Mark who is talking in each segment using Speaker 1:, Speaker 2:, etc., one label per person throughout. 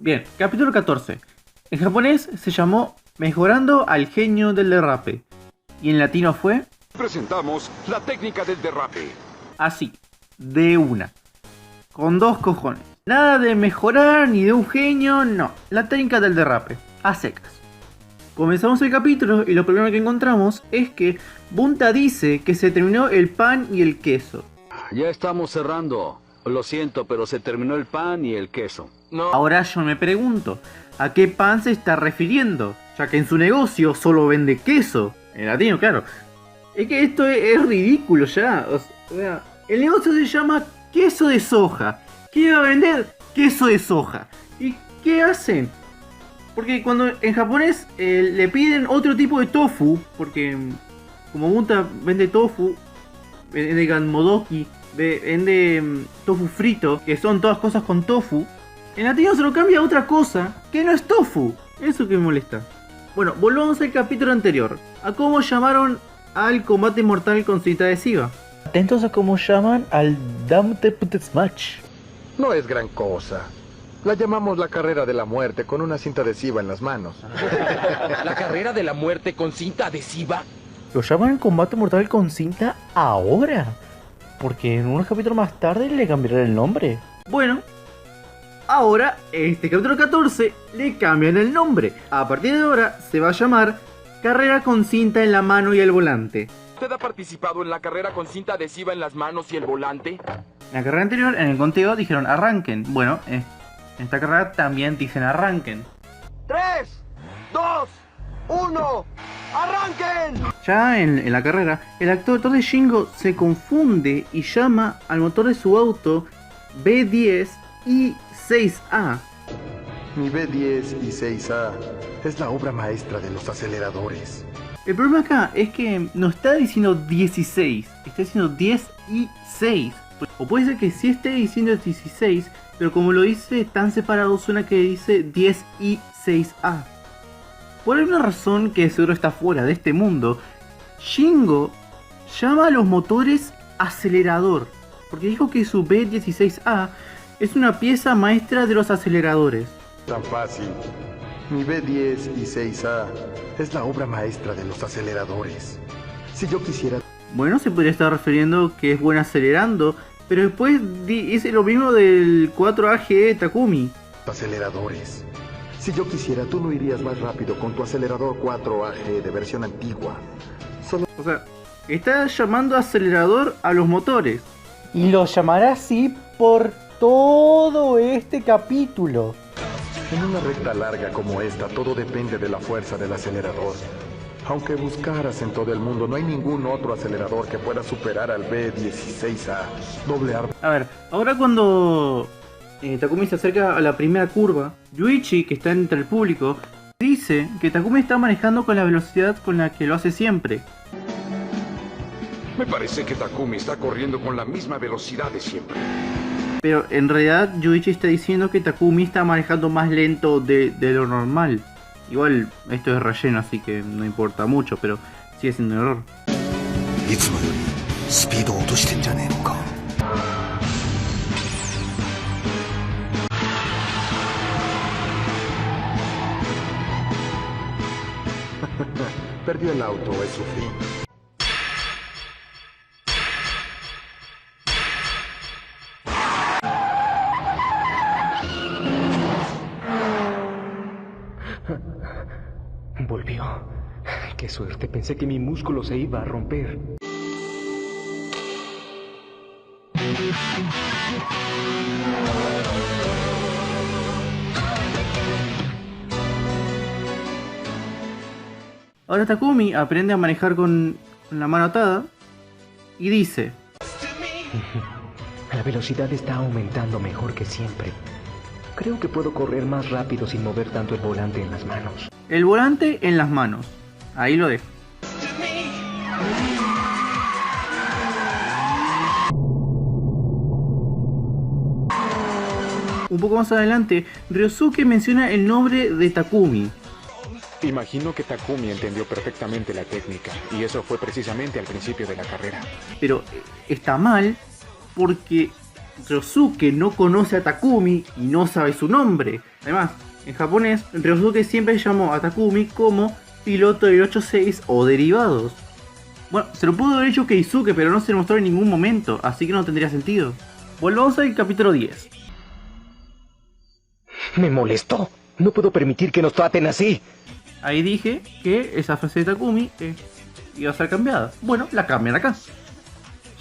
Speaker 1: Bien, capítulo 14. En japonés se llamó Mejorando al genio del derrape. Y en latino fue...
Speaker 2: Presentamos la técnica del derrape.
Speaker 1: Así, de una. Con dos cojones. Nada de mejorar ni de un genio, no. La técnica del derrape, a secas. Comenzamos el capítulo y lo primero que encontramos es que Bunta dice que se terminó el pan y el queso.
Speaker 3: Ya estamos cerrando. Lo siento, pero se terminó el pan y el queso.
Speaker 2: No.
Speaker 1: Ahora yo me pregunto, ¿a qué pan se está refiriendo? Ya que en su negocio solo vende queso. En latino, claro. Es que esto es ridículo ya. O sea, el negocio se llama queso de soja. ¿Qué va a vender? Queso de soja. ¿Y qué hacen? Porque cuando en japonés le piden otro tipo de tofu, porque como Bunta vende tofu, vende ganmodoki, vende tofu frito, que son todas cosas con tofu, en latino se lo cambia a otra cosa que no es tofu. Eso que me molesta. Bueno, volvamos al capítulo anterior, a cómo llamaron al combate mortal con cinta adhesiva. Atentos a cómo llaman al Damte Putes Match.
Speaker 4: No es gran cosa. La llamamos la carrera de la muerte con una cinta adhesiva en las manos.
Speaker 5: ¿La carrera de la muerte con cinta adhesiva?
Speaker 1: Lo llaman combate mortal con cinta ahora, porque en unos capítulos más tarde le cambiarán el nombre. Bueno, ahora este capítulo 14 le cambian el nombre. A partir de ahora se va a llamar carrera con cinta en la mano y el volante.
Speaker 5: ¿Usted ha participado en la carrera con cinta adhesiva en las manos y el volante?
Speaker 1: En la carrera anterior, en el conteo, dijeron arranquen. Bueno, en esta carrera también dicen arranquen.
Speaker 5: 3, 2, 1, ¡arranquen!
Speaker 1: Ya en la carrera, el actor de Shingo se confunde y llama al motor de su auto B10 y 6A.
Speaker 4: Mi B10 y 6A es la obra maestra de los aceleradores.
Speaker 1: El problema acá es que no está diciendo 16, está diciendo 10 y 6. O puede ser que sí esté diciendo 16, pero como lo dice tan separado suena que dice 10 y 6A. Por alguna razón que seguro está fuera de este mundo, Shingo llama a los motores acelerador, porque dijo que su B16A es una pieza maestra de los aceleradores.
Speaker 4: Tan fácil. Mi B10 y 6A es la obra maestra de los aceleradores. Si yo quisiera...
Speaker 1: Bueno, se podría estar refiriendo que es buen acelerando, pero después dice lo mismo del 4AGE Takumi.
Speaker 4: Aceleradores. Si yo quisiera, tú no irías más rápido con tu acelerador 4AG de versión antigua. Solo...
Speaker 1: O sea, está llamando acelerador a los motores. Y lo llamará así por todo este capítulo.
Speaker 4: En una recta larga como esta, todo depende de la fuerza del acelerador. Aunque buscaras en todo el mundo, no hay ningún otro acelerador que pueda superar al B16A. Doble arma.
Speaker 1: A ver, ahora cuando Takumi se acerca a la primera curva, Yuichi, que está entre el público, dice que Takumi está manejando con la velocidad con la que lo hace siempre.
Speaker 2: Me parece que Takumi está corriendo con la misma velocidad de siempre.
Speaker 1: Pero en realidad Yuichi está diciendo que Takumi está manejando más lento de lo normal. Igual esto es relleno, así que no importa mucho, pero sigue siendo un error.
Speaker 4: Perdió el auto, es su fin.
Speaker 6: Volvió. Qué suerte, pensé que mi músculo se iba a romper.
Speaker 1: Ahora Takumi aprende a manejar con la mano atada y dice:
Speaker 6: La velocidad está aumentando mejor que siempre. Creo que puedo correr más rápido sin mover tanto el volante en las manos.
Speaker 1: el volante en las manos. Ahí lo dejo. Un poco más adelante, Ryosuke menciona el nombre de Takumi.
Speaker 7: Imagino que Takumi entendió perfectamente la técnica, y eso fue precisamente al principio de la carrera.
Speaker 1: Pero está mal porque Ryosuke no conoce a Takumi y no sabe su nombre. Además, en japonés, Ryosuke siempre llamó a Takumi como piloto del 86 o derivados. Bueno, se lo pudo haber dicho Keisuke, pero no se lo mostró en ningún momento, así que no tendría sentido. Volvamos al capítulo 10.
Speaker 6: Me molestó. No puedo permitir que nos traten así.
Speaker 1: Ahí dije que esa frase de Takumi iba a ser cambiada. Bueno, la cambian acá.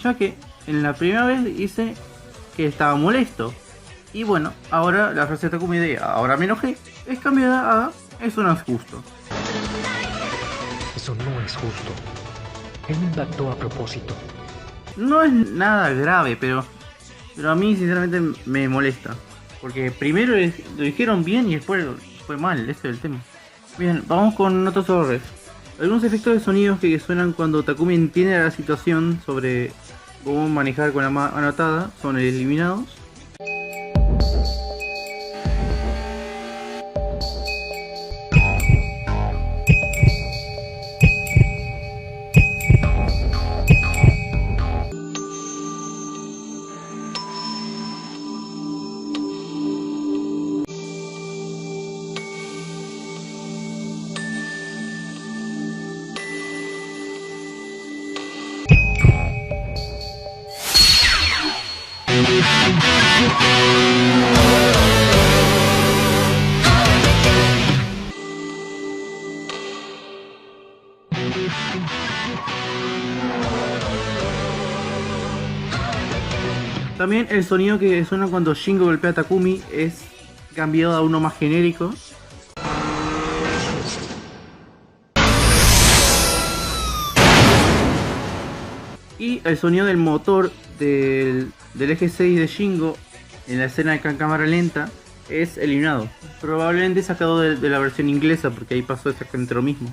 Speaker 1: Ya que en la primera vez dice que estaba molesto. Y bueno, ahora la frase de Takumi de ahora me enojé es cambiada a eso no es justo.
Speaker 6: Eso no es justo. Él me impactó a propósito.
Speaker 1: No es nada grave, pero a mí sinceramente me molesta. Porque primero lo dijeron bien y después fue mal, ese es el tema. Bien, vamos con otros errores. Algunos efectos de sonidos que suenan cuando Takumi entiende la situación sobre cómo manejar con la mano atada son eliminados. También el sonido que suena cuando Shingo golpea a Takumi es cambiado a uno más genérico. Y el sonido del motor del eje 6 de Shingo en la escena de cámara lenta es eliminado. Probablemente sacado de la versión inglesa porque ahí pasó exactamente lo mismo.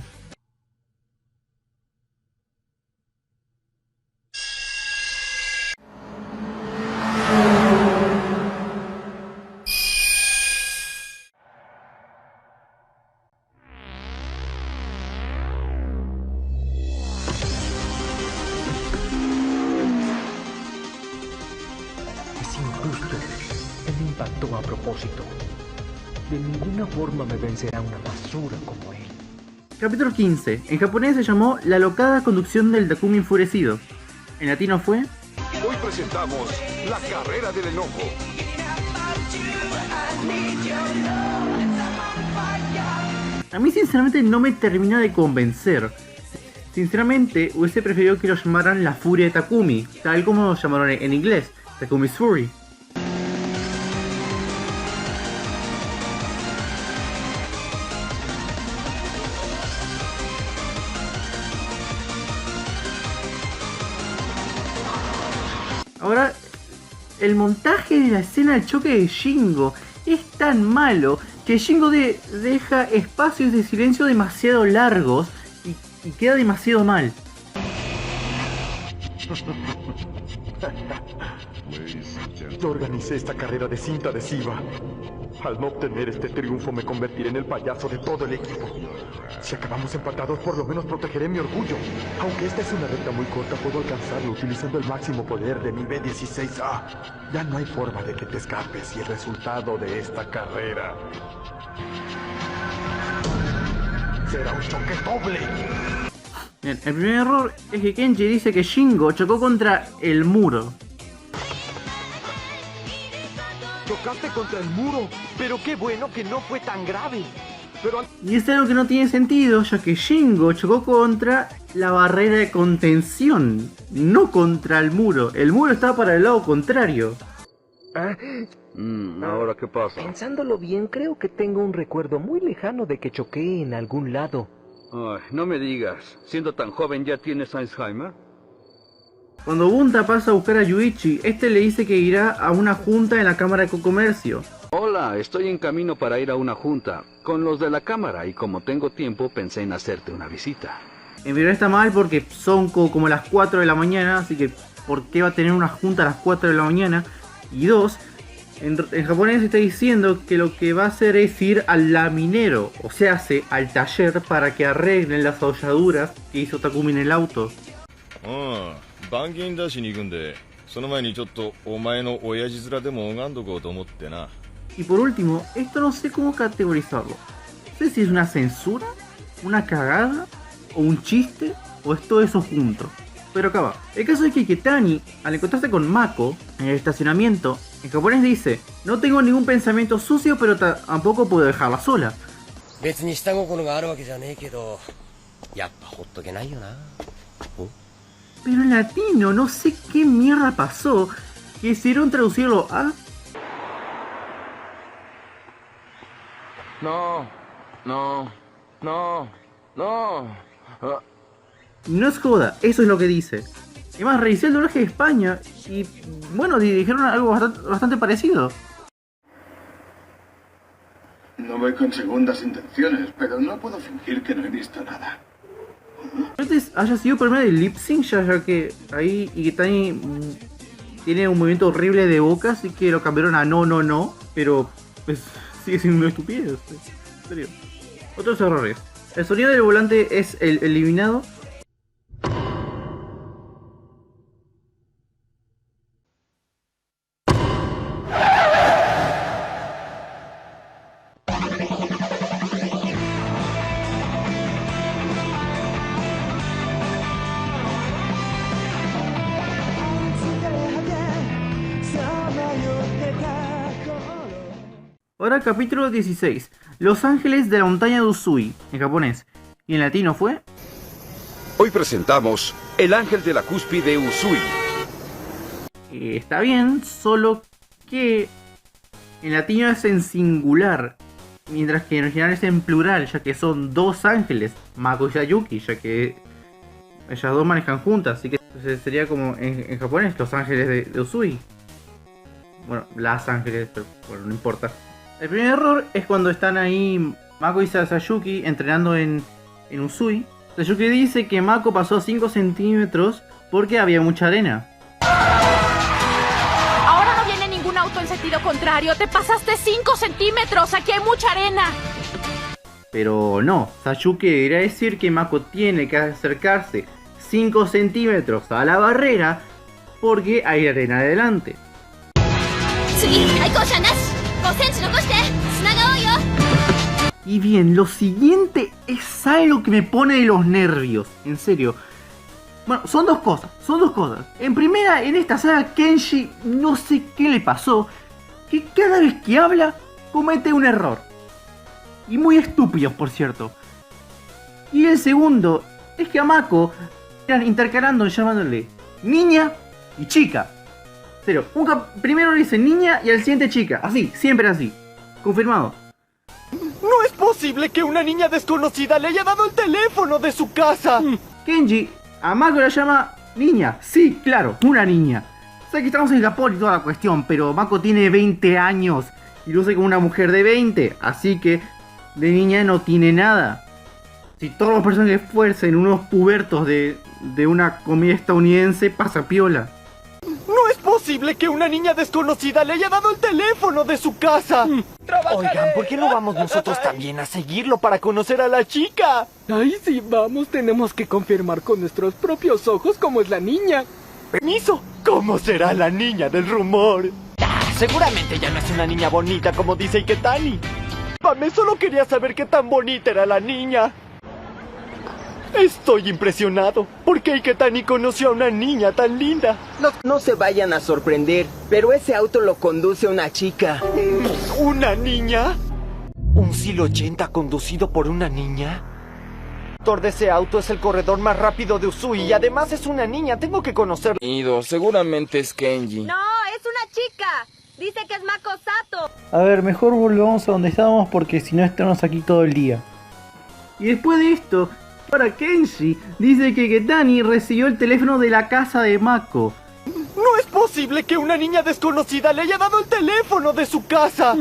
Speaker 6: Él me impactó a propósito. De ninguna forma me vencerá una basura como él.
Speaker 1: Capítulo 15. En japonés se llamó La locada conducción del Takumi enfurecido. En latino fue
Speaker 2: Hoy presentamos la carrera del enojo.
Speaker 1: A mí sinceramente no me termina de convencer. Sinceramente hubiese preferido que lo llamaran la furia de Takumi, tal como lo llamaron en inglés, Takumi's Fury. Ahora, el montaje de la escena del choque de Shingo es tan malo que Shingo deja espacios de silencio demasiado largos y queda demasiado mal.
Speaker 4: Yo organicé esta carrera de cinta adhesiva. Al no obtener este triunfo me convertiré en el payaso de todo el equipo. Si acabamos empatados, por lo menos protegeré mi orgullo. Aunque esta es una recta muy corta, puedo alcanzarlo utilizando el máximo poder de mi B16A. Ya no hay forma de que te escapes y el resultado de esta carrera será un choque doble.
Speaker 1: Bien, el primer error es que Kenji dice que Shingo chocó contra el muro.
Speaker 5: Chocaste contra el muro, pero qué bueno que no fue tan grave.
Speaker 1: Y es algo que no tiene sentido, ya que Shingo chocó contra la barrera de contención, no contra el muro. El muro estaba para el lado contrario.
Speaker 3: ¿Ahora qué pasa?
Speaker 6: Pensándolo bien, creo que tengo un recuerdo muy lejano de que choqué en algún lado.
Speaker 3: Ay, no me digas. Siendo tan joven ya tienes Alzheimer.
Speaker 1: Cuando Bunta pasa a buscar a Yuichi, este le dice que irá a una junta en la Cámara de Comercio.
Speaker 3: Hola, estoy en camino para ir a una junta con los de la cámara y como tengo tiempo pensé en hacerte una visita.
Speaker 1: En realidad está mal porque son como las 4 de la mañana, así que ¿por qué va a tener una junta a las 4 de la mañana? Y dos, en japonés está diciendo que lo que va a hacer es ir al laminero, o sea, al taller para que arreglen las aholladuras que hizo Takumi en el auto.
Speaker 8: その前にちょっとお前の親父面でも拝んどこうと思ってな。
Speaker 1: Y por último, esto no sé cómo categorizarlo. No sé si es una censura, una cagada, o un chiste, o es todo eso junto. Pero acá va. El caso es que Ketani, al encontrarse con Mako en el estacionamiento, en japonés dice: no tengo ningún pensamiento sucio, pero tampoco puedo dejarla sola. Pero en latino no sé qué mierda pasó, que hicieron traducirlo a...
Speaker 5: No.
Speaker 1: No es joda, eso es lo que dice. Además, revisé el doblaje de España y, bueno, dijeron algo bastante parecido.
Speaker 9: No voy con segundas intenciones, pero no puedo fingir que no he visto nada.
Speaker 1: Antes haya sido primero de lip sync, ya que ahí Iketani tiene un movimiento horrible de boca, así que lo cambiaron a no, pero pues, sigue siendo una estupidez. En serio. Otros errores. El sonido del volante es eliminado. Ahora capítulo 16. Los ángeles de la montaña de Usui, en japonés. Y en latino fue...
Speaker 2: Hoy presentamos El ángel de la cúspide Usui.
Speaker 1: Está bien, solo que en latino es en singular, mientras que en original es en plural, ya que son dos ángeles, Mako y Sayuki, ya que ellas dos manejan juntas, así que sería como en japonés, los ángeles de Usui. Bueno, las ángeles, pero bueno, no importa. El primer error es cuando están ahí Mako y Sayuki entrenando en Usui. Sayuki dice que Mako pasó 5 centímetros porque había mucha arena.
Speaker 10: Ahora no viene ningún auto en sentido contrario. Te pasaste 5 centímetros. Aquí hay mucha arena.
Speaker 1: Pero no, Sayuki debería decir que Mako tiene que acercarse 5 centímetros a la barrera porque hay arena adelante. Y bien, lo siguiente es algo que me pone de los nervios, en serio. Bueno, son dos cosas. En primera, en esta saga, Kenji, no sé qué le pasó, que cada vez que habla, comete un error. Y muy estúpido, por cierto. Y el segundo, es que a Mako están intercalando llamándole niña y chica. Pero primero le dicen niña y al siguiente chica. Así, siempre así. Confirmado.
Speaker 5: No es posible que una niña desconocida le haya dado el teléfono de su casa.
Speaker 1: Kenji a Mako la llama niña. Sí, claro, una niña. Sé que estamos en Japón y toda la cuestión, pero Mako tiene 20 años y luce como una mujer de 20. Así que de niña no tiene nada. Si todos los personajes fuercen unos pubertos de una comedia estadounidense, pasa piola.
Speaker 5: No es posible que una niña desconocida le haya dado el teléfono de su casa. Oigan, ¿por qué no vamos nosotros también a seguirlo para conocer a la chica?
Speaker 6: Ay, sí, vamos, tenemos que confirmar con nuestros propios ojos cómo es la niña.
Speaker 5: Permiso, ¿cómo será la niña del rumor? Seguramente ya no es una niña bonita como dice Iketani. Pame, solo quería saber qué tan bonita era la niña. Estoy impresionado. ¿Por qué Iketani conoció a una niña tan linda?
Speaker 11: No se vayan a sorprender, pero ese auto lo conduce una chica.
Speaker 5: ¿Una niña? ¿Un Sil 80 conducido por una niña? El conductor de ese auto es el corredor más rápido de Usui y además es una niña. Tengo que conocerlo.
Speaker 12: Seguramente es Kenji.
Speaker 10: No, es una chica. Dice que es Mako Sato.
Speaker 1: A ver, mejor volvamos a donde estábamos porque si no estamos aquí todo el día. Y después de esto, para Kenji, dice que Iketani recibió el teléfono de la casa de Mako.
Speaker 5: No es posible que una niña desconocida le haya dado el teléfono de su casa.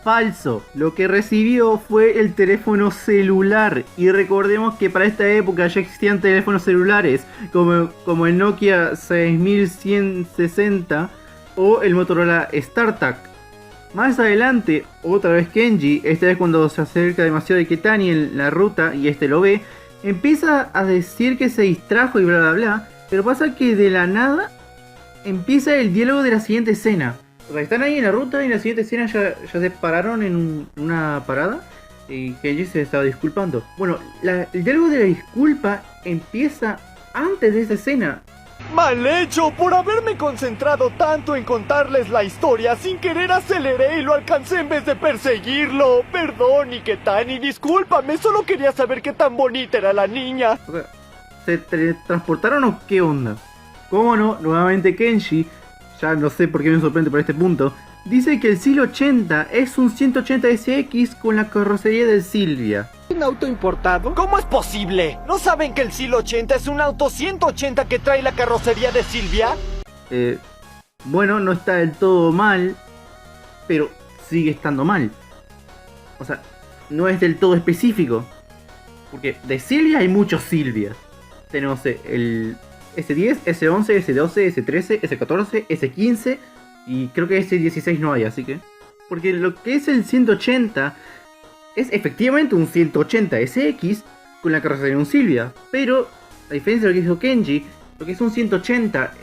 Speaker 1: Falso, lo que recibió fue el teléfono celular. Y recordemos que para esta época ya existían teléfonos celulares como el Nokia 6160 o el Motorola StarTAC. Más adelante, otra vez Kenji, esta vez cuando se acerca demasiado de Iketani en la ruta y este lo ve, empieza a decir que se distrajo y bla bla bla, pero pasa que de la nada empieza el diálogo de la siguiente escena. O sea, están ahí en la ruta y en la siguiente escena ya se pararon en una parada y Kenji se estaba disculpando. Bueno, el diálogo de la disculpa empieza antes de esa escena.
Speaker 5: ¡Mal hecho! Por haberme concentrado tanto en contarles la historia, sin querer aceleré y lo alcancé en vez de perseguirlo. Perdón, Iketani, discúlpame, solo quería saber qué tan bonita era la niña.
Speaker 1: O sea, ¿se teletransportaron o qué onda? ¿Cómo no? Nuevamente Kenji, ya no sé por qué me sorprende por este punto, dice que el SEAL 80 es un 180 SX con la carrocería del Silvia.
Speaker 11: ¿Un auto importado?
Speaker 5: ¿Cómo es posible? ¿No saben que el SEAL 80 es un auto 180 que trae la carrocería de Silvia?
Speaker 1: Bueno, no está del todo mal, pero sigue estando mal. O sea, no es del todo específico. Porque de Silvia hay muchos Silvias. Tenemos el S10, S11, S12, S13, S14, S15 y creo que S16 no hay, así que... Porque lo que es el 180 es efectivamente un 180 SX con la carrocería de un Silvia. Pero, a diferencia de lo que hizo Kenji, lo que es un 180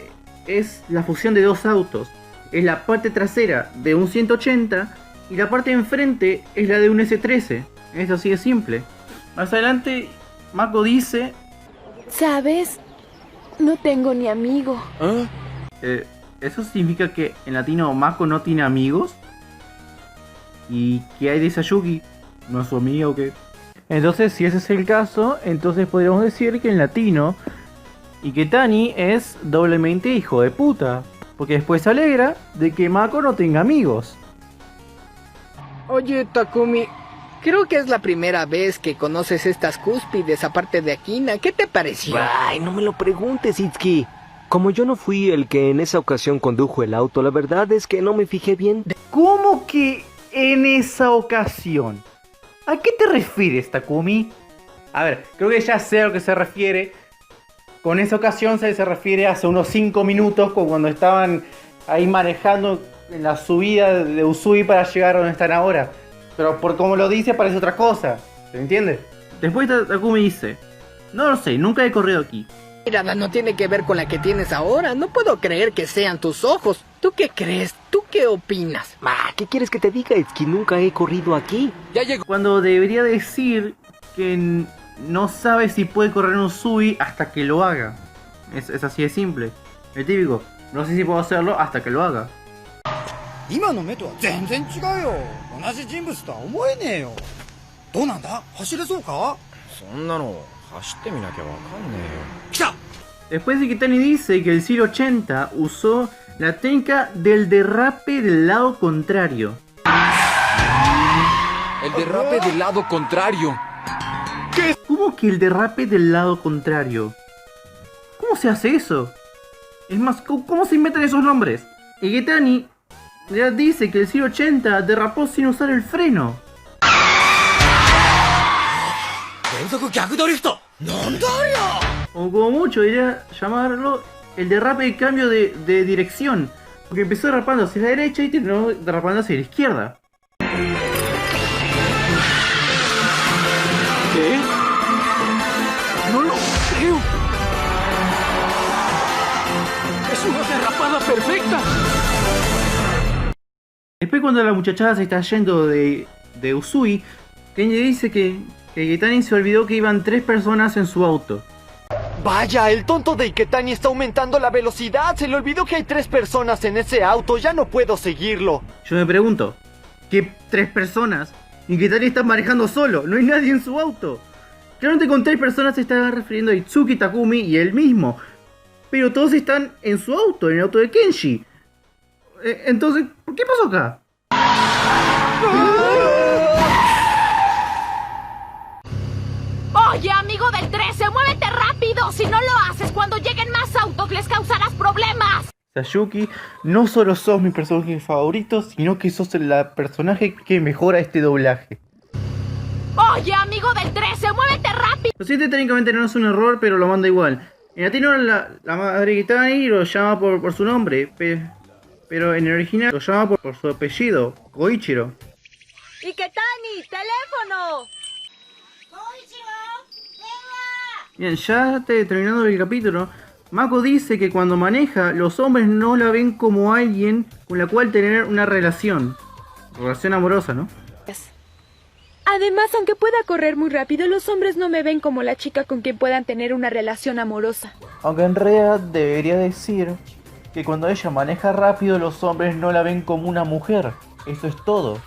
Speaker 1: es la fusión de dos autos. Es la parte trasera de un 180 y la parte de enfrente es la de un S13. Es así de simple. Más adelante, Mako dice...
Speaker 10: ¿Sabes? No tengo ni amigo.
Speaker 1: ¿Eso significa que en latino Mako no tiene amigos? ¿Y qué hay de Sayuki? ¿No es su amiga o qué? Entonces, si ese es el caso, entonces podríamos decir que en latino Iketani es doblemente hijo de puta. Porque después se alegra de que Mako no tenga amigos.
Speaker 11: Oye, Takumi, creo que es la primera vez que conoces estas cúspides aparte de Akina. ¿Qué te pareció?
Speaker 13: Ay, no me lo preguntes, Itsuki. Como yo no fui el que en esa ocasión condujo el auto, la verdad es que no me fijé bien.
Speaker 1: ¿Cómo que en esa ocasión? ¿A qué te refieres, Takumi? A ver, creo que ya sé a lo que se refiere. Con esa ocasión se refiere hace unos 5 minutos, cuando estaban ahí manejando en la subida de Usui para llegar a donde están ahora. Pero por como lo dice parece otra cosa, ¿se entiende? Después Takumi dice, no lo sé, nunca he corrido aquí.
Speaker 11: Mirada no tiene que ver con la que tienes ahora. No puedo creer que sean tus ojos. ¿Tú qué crees? ¿Tú qué opinas?
Speaker 13: ¿Qué quieres que te diga, Itsuki? Nunca he corrido aquí.
Speaker 11: Ya llegó.
Speaker 1: Cuando debería decir que no sabe si puede correr un Usui hasta que lo haga. Es así de simple. El típico, no sé si puedo hacerlo hasta que lo haga. Después de que Tani dice que el SEAL 80 usó la técnica del derrape del lado contrario.
Speaker 12: El derrape del lado contrario.
Speaker 1: ¿Qué? ¿Cómo que el derrape del lado contrario? ¿Cómo se hace eso? Es más, ¿cómo se inventan esos nombres? Y que Tani ya dice que el SEAL 80 derrapó sin usar el freno. O como mucho diría llamarlo el derrape de cambio de dirección. Porque empezó derrapando hacia la derecha y terminó derrapando hacia la izquierda.
Speaker 6: ¿Qué? No lo creo. Es una derrapada perfecta.
Speaker 1: Después cuando la muchachada se está yendo de Usui, Kenji dice que Iketani se olvidó que iban 3 personas en su auto.
Speaker 5: Vaya, el tonto de Iketani está aumentando la velocidad. Se le olvidó que hay 3 personas en ese auto. Ya no puedo seguirlo.
Speaker 1: Yo me pregunto, ¿qué 3 personas? Iketani está manejando solo, no hay nadie en su auto. Claramente con 3 personas se está refiriendo a Itsuki, Takumi y él mismo. Pero todos están en su auto, en el auto de Kenji. Entonces, ¿qué pasó acá?
Speaker 10: Oye, amigo del 13, muévete rápido. Si no lo haces, cuando lleguen más autos les causarás problemas.
Speaker 1: Sayuki, no solo sos mi personaje favorito, sino que sos el personaje que mejora este doblaje.
Speaker 10: Oye, amigo del 13, muévete rápido.
Speaker 1: Lo siento, técnicamente no es un error, pero lo manda igual. En latino la madre Iketani lo llama por su nombre, pero en el original lo llama por su apellido, Koichiro.
Speaker 10: Iketani, teléfono.
Speaker 1: Bien, ya terminando el capítulo, Mako dice que cuando maneja, los hombres no la ven como alguien con la cual tener una relación amorosa, ¿no?
Speaker 14: Además, aunque pueda correr muy rápido, los hombres no me ven como la chica con quien puedan tener una relación amorosa.
Speaker 1: Aunque en realidad debería decir que cuando ella maneja rápido, los hombres no la ven como una mujer. Eso es todo.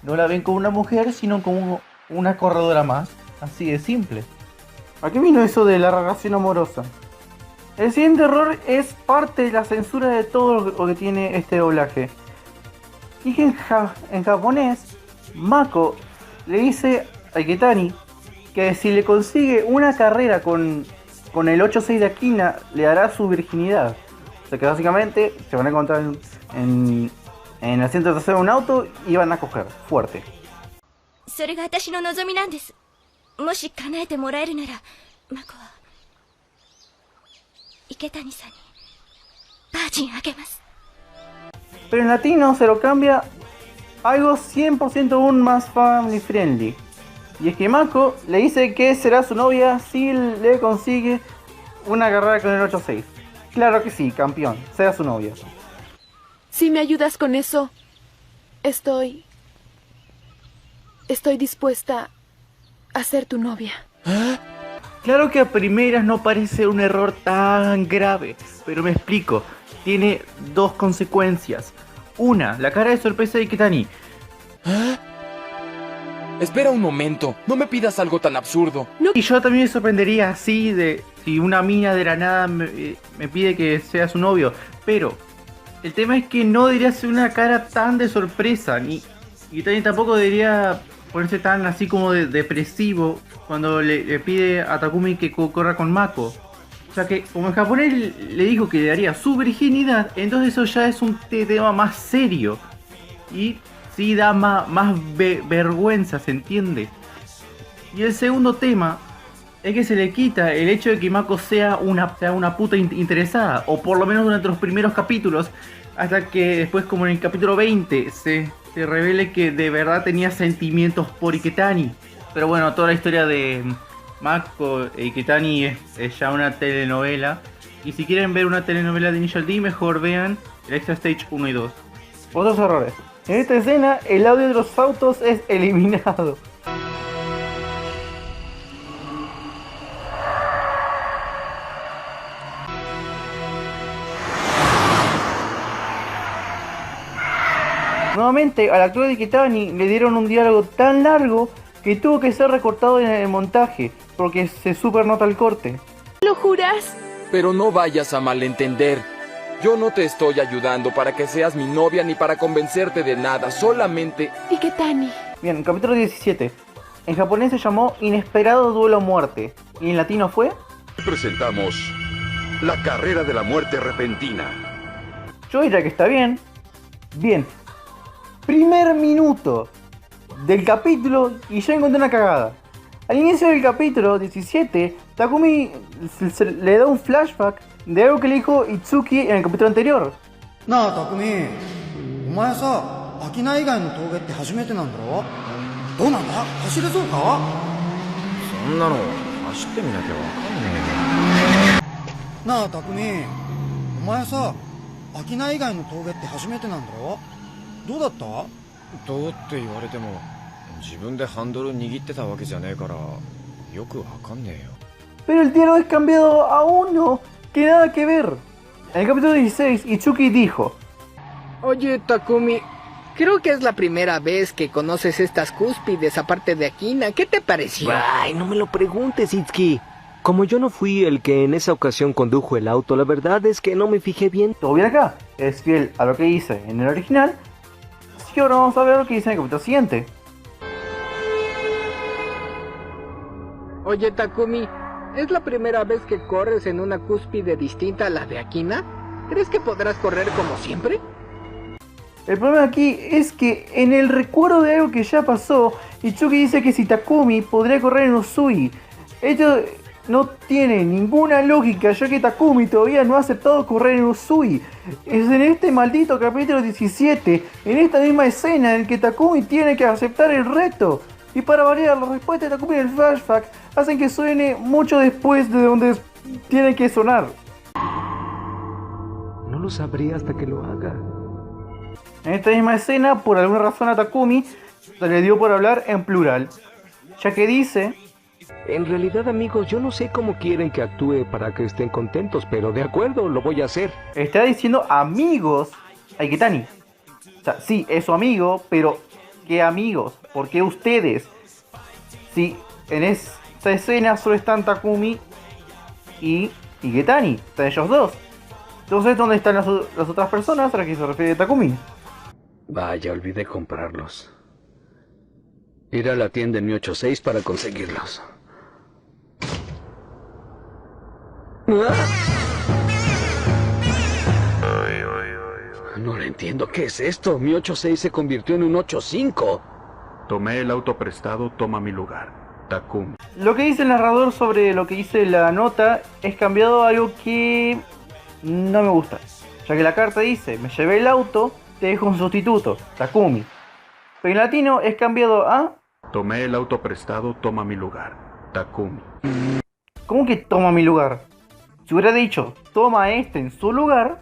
Speaker 1: No la ven como una mujer, sino como una corredora más. Así de simple. ¿A qué vino eso de la relación amorosa? El siguiente error es parte de la censura de todo lo que tiene este doblaje. Y que en japonés, Mako le dice a Iketani que si le consigue una carrera con el 8-6 de Akina, le dará su virginidad. O sea que básicamente se van a encontrar en el asiento trasero de un auto y van a coger fuerte.
Speaker 15: それが私の望みなんです。もし叶えてもらえるなら、マコは池谷さんにバージンあげます。
Speaker 1: Pero en latino se lo cambia algo 100% aún más family friendly. Y es que Mako le dice que será su novia si le consigue una carrera con el 8-6. Claro que sí, campeón, sea su novia.
Speaker 14: Si me ayudas con eso, estoy dispuesta a ser tu novia.
Speaker 1: Claro que a primeras no parece un error tan grave, pero me explico. Tiene dos consecuencias. Una, la cara de sorpresa de Iketani.
Speaker 12: Espera un momento, no me pidas algo tan absurdo.
Speaker 1: No. Y yo también me sorprendería así de si una mina de la nada me pide que sea su novio. Pero el tema es que no debería ser una cara tan de sorpresa. Ni Iketani tampoco debería ponerse tan así como depresivo cuando le pide a Takumi que corra con Mako. O sea que como en japonés le dijo que le daría su virginidad, entonces eso ya es un tema más serio. Y sí da más vergüenza, ¿se entiende? Y el segundo tema es que se le quita el hecho de que Mako sea una puta interesada. O por lo menos durante los primeros capítulos. Hasta que después, como en el capítulo 20, se revele que de verdad tenía sentimientos por Iketani. Pero bueno, toda la historia de Mako e Iketani es ya una telenovela. Y si quieren ver una telenovela de Initial D, mejor vean el Extra Stage 1 y 2. Otros errores. En esta escena, el audio de los autos es eliminado. Nuevamente, al actor de Iketani le dieron un diálogo tan largo que tuvo que ser recortado en el montaje, porque se super nota el corte.
Speaker 14: ¿Lo juras?
Speaker 12: Pero no vayas a malentender. Yo no te estoy ayudando para que seas mi novia ni para convencerte de nada, solamente...
Speaker 14: Iketani.
Speaker 1: Bien, capítulo 17. En japonés se llamó Inesperado Duelo a Muerte. ¿Y en latino fue?
Speaker 2: Presentamos la carrera de la muerte repentina.
Speaker 1: Yo diría que está bien. Bien. Primer minuto del capítulo y ya encontré una cagada. Al inicio del capítulo 17, Takumi le da un flashback de algo que le dijo Itsuki en el capítulo anterior.
Speaker 16: No, Takumi, お前さ、アキナ以外の峠って初めてなんだろ？どうなんだ？走れそうか？
Speaker 8: そんなの走ってみなきゃわかんねえよ。
Speaker 16: なあ、Takumi、お前さ、アキナ以外の峠って初めてなんだろ？どうだった？
Speaker 8: どうって言われても自分でハンドル握ってたわけじゃねえからよくわかんねえよ。
Speaker 1: Pero el diálogo es cambiado a uno que nada que ver. En el capítulo 16, Itsuki dijo:
Speaker 11: Oye, Takumi, creo que es la primera vez que conoces estas cúspides aparte de Akina. ¿Qué te pareció?
Speaker 13: Ay, no me lo preguntes, Itsuki. Como yo no fui el que en esa ocasión condujo el auto, la verdad es que no me fijé bien.
Speaker 1: Todo bien acá, es fiel a lo que dice en el original. Así que ahora vamos a ver lo que dice en el capítulo siguiente.
Speaker 11: Oye, Takumi, ¿es la primera vez que corres en una cúspide distinta a la de Akina? ¿Crees que podrás correr como siempre?
Speaker 1: El problema aquí es que en el recuerdo de algo que ya pasó, Itsuki dice que si Takumi podría correr en Usui. Esto no tiene ninguna lógica, ya que Takumi todavía no ha aceptado correr en Usui. Es en este maldito capítulo 17, en esta misma escena en que Takumi tiene que aceptar el reto. Y para variar, las respuestas de Takumi en el flashback hacen que suene mucho después de donde tiene que sonar.
Speaker 13: lo sabré hasta que lo haga.
Speaker 1: En esta misma escena, por alguna razón a Takumi se le dio por hablar en plural, ya que dice:
Speaker 13: en realidad, amigos, yo no sé cómo quieren que actúe para que estén contentos, pero de acuerdo, lo voy a hacer.
Speaker 1: Está diciendo amigos a Iketani. O sea, sí, es su amigo, pero ¿qué amigos? ¿Por qué ustedes? Sí, en esta escena solo están Takumi y Iketani, están ellos dos. Entonces, ¿dónde están las otras personas a las que se refiere Takumi?
Speaker 3: Vaya, olvidé comprarlos. Ir a la tienda en mi 86 para conseguirlos. No lo entiendo. ¿Qué es esto? Mi 86 se convirtió en un 85.
Speaker 4: Tomé el auto prestado, toma mi lugar. Takumi.
Speaker 1: Lo que dice el narrador sobre lo que dice la nota es cambiado a algo que no me gusta. Ya que la carta dice: me llevé el auto, te dejo un sustituto, Takumi. Pero en latino es cambiado a:
Speaker 4: tomé el auto prestado, toma mi lugar. Takumi.
Speaker 1: ¿Cómo que toma mi lugar? Si hubiera dicho toma este en su lugar,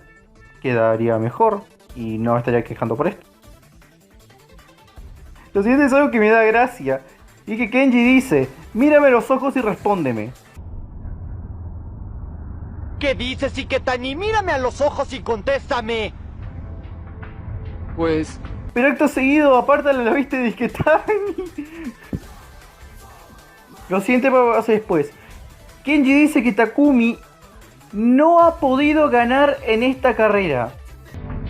Speaker 1: quedaría mejor y no me estaría quejando por esto. Lo siguiente es algo que me da gracia. Y que Kenji dice: mírame a los ojos y respóndeme.
Speaker 5: ¿Qué dices, Iketani? Mírame a los ojos y contéstame.
Speaker 12: Pues...
Speaker 1: pero acto seguido apártale la vista de Iketani. Lo siguiente pasa después. Kenji dice que Takumi no ha podido ganar en esta carrera.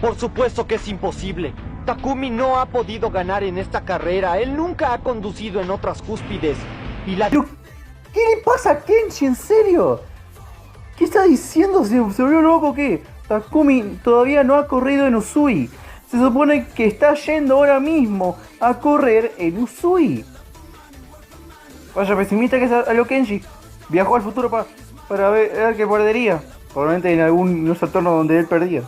Speaker 5: Por supuesto que es imposible. Takumi no ha podido ganar en esta carrera. Él nunca ha conducido en otras cúspides. Y la...
Speaker 1: ¿Pero qué le pasa a Kenji? ¿En serio? ¿Qué está diciendo? ¿Se volvió loco o qué? Takumi todavía no ha corrido en Usui. Se supone que está yendo ahora mismo a correr en Usui. Vaya pesimista que es a lo Kenji. Viajó al futuro para ver qué perdería. Probablemente en algún Saturno donde él perdía.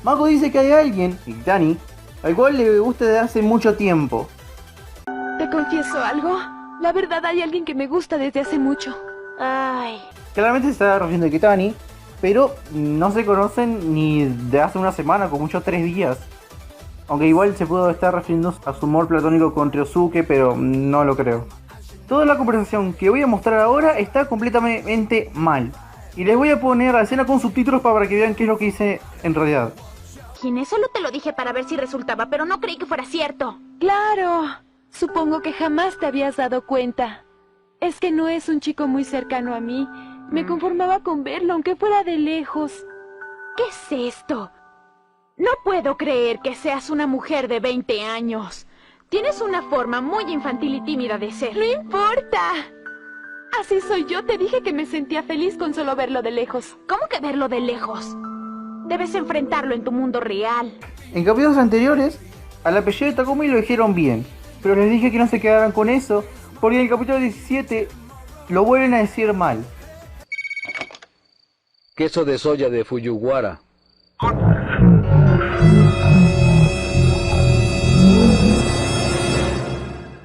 Speaker 1: Mako dice que hay alguien, Iketani, al cual le gusta desde hace mucho tiempo.
Speaker 14: ¿Te confieso algo? La verdad, hay alguien que me gusta desde hace mucho. Ay.
Speaker 1: Claramente se está refiriendo a Iketani, pero no se conocen ni de hace una semana, con mucho 3 días. Aunque igual se pudo estar refiriendo a su amor platónico con Ryosuke, pero no lo creo. Toda la conversación que voy a mostrar ahora está completamente mal. Y les voy a poner la escena con subtítulos para que vean qué es lo que hice en realidad.
Speaker 10: Ginés, solo te lo dije para ver si resultaba, pero no creí que fuera cierto.
Speaker 14: Claro. Supongo que jamás te habías dado cuenta. Es que no es un chico muy cercano a mí. Me conformaba con verlo, aunque fuera de lejos.
Speaker 10: ¿Qué es esto? No puedo creer que seas una mujer de 20 años. Tienes una forma muy infantil y tímida de ser.
Speaker 14: ¡No importa! Así soy yo. Te dije que me sentía feliz con solo verlo de lejos.
Speaker 10: ¿Cómo que verlo de lejos? Debes enfrentarlo en tu mundo real.
Speaker 1: En capítulos anteriores, al apellido de Takumi lo dijeron bien, pero les dije que no se quedaran con eso, porque en el capítulo 17 lo vuelven a decir mal.
Speaker 3: Queso de soya de Fujiwara.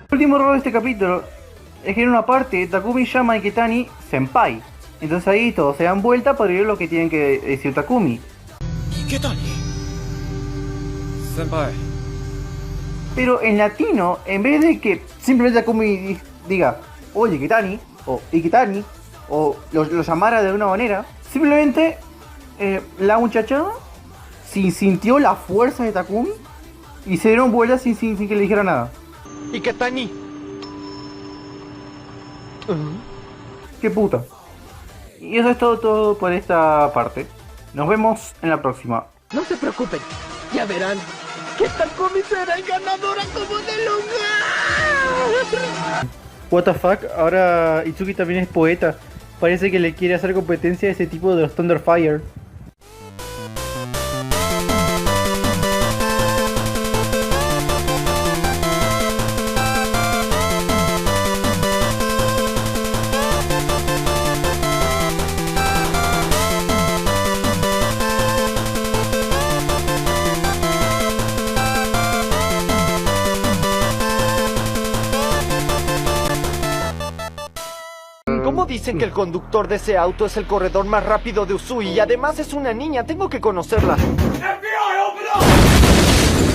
Speaker 1: El último error de este capítulo es que en una parte Takumi llama a Iketani senpai. Entonces ahí todos se dan vuelta para oír lo que tienen que decir Takumi.
Speaker 8: Iketani. Senpai.
Speaker 1: Pero en latino, en vez de que simplemente Takumi diga oye Iketani, o Iketani, o lo llamara de alguna manera, simplemente la muchacha sintió la fuerza de Takumi y se dieron vueltas sin que le dijera nada.
Speaker 5: Iketani.
Speaker 1: Qué puta. Y eso es todo por esta parte. Nos vemos en la próxima.
Speaker 11: No se preocupen, ya verán que Takumi será el ganador como de lugar.
Speaker 1: What the fuck, ahora Itsuki también es poeta. Parece que le quiere hacer competencia a ese tipo de los Thunderfire.
Speaker 5: ¿Cómo dice Dicen que el conductor de ese auto es el corredor más rápido de Usui y además es una niña. Tengo que conocerla.